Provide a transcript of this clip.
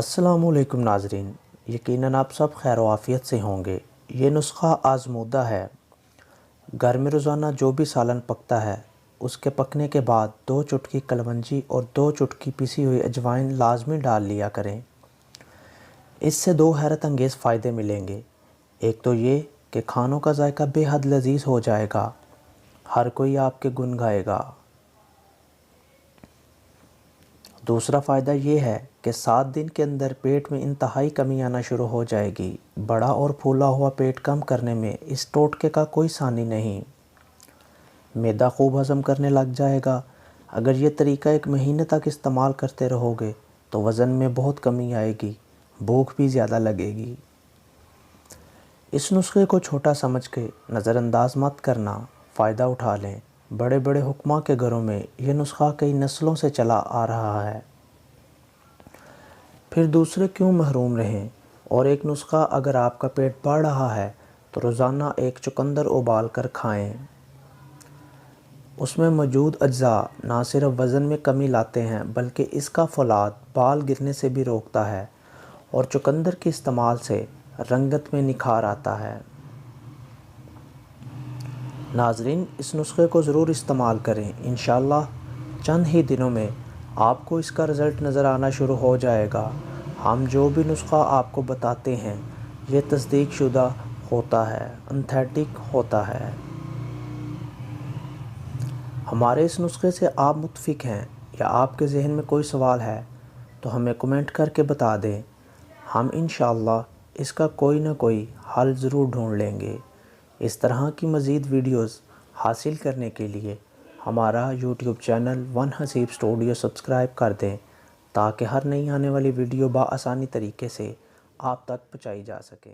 अस्सलामुअलैकुम नाज़रीन, यकीनन आप सब खैर आफ़ियत से होंगे। ये नुस्ख़ा आज़मूदा है। घर में रोज़ाना जो भी सालन पकता है उसके पकने के बाद 2 चुटकी कलवंजी और 2 चुटकी पिसी हुई अजवाइन लाजमी डाल लिया करें। इससे 2 हैरत अंगेज़ फ़ायदे मिलेंगे। एक तो ये कि खानों का जायका बेहद लजीज़ हो जाएगा, हर कोई आपके गुण गाएगा। दूसरा फ़ायदा ये है कि 7 दिन के अंदर पेट में इंतहाई कमी आना शुरू हो जाएगी। बड़ा और फूला हुआ पेट कम करने में इस टोटके का कोई सानी नहीं। मैदा खूब हज़म करने लग जाएगा। अगर ये तरीका 1 महीने तक इस्तेमाल करते रहोगे तो वज़न में बहुत कमी आएगी, भूख भी ज़्यादा लगेगी। इस नुस्खे को छोटा समझ के नज़रअंदाज मत करना, फ़ायदा उठा लें। बड़े बड़े हुक्मा के घरों में यह नुस्खा कई नस्लों से चला आ रहा है, फिर दूसरे क्यों महरूम रहें। और एक नुस्खा, अगर आपका पेट बढ़ रहा है तो रोज़ाना 1 चुकंदर उबाल कर खाएँ। उसमें मौजूद अज्जा ना सिर्फ वज़न में कमी लाते हैं बल्कि इसका फौलाद बाल गिरने से भी रोकता है और चुकंदर के इस्तेमाल से रंगत में निखार आता है। नाज़रीन, इस नुस्खे को ज़रूर इस्तेमाल करें। इंशाअल्लाह चंद ही दिनों में आपको इसका रिज़ल्ट नज़र आना शुरू हो जाएगा। हम जो भी नुस्खा आपको बताते हैं ये तस्दीक शुदा होता है, ऑथेंटिक होता है। हमारे इस नुस्खे से आप मुत्फिक हैं या आपके ज़हन में कोई सवाल है तो हमें कमेंट करके बता दें। हम इंशाअल्लाह इसका कोई ना कोई हल ज़रूर ढूंढ लेंगे। इस तरह की मज़ीद वीडियोस हासिल करने के लिए हमारा YouTube channel one Haseeb studio subscribe कर दें ताकि हर नई आने वाली वीडियो बआसानी तरीके से आप तक पहुँचाई जा सके।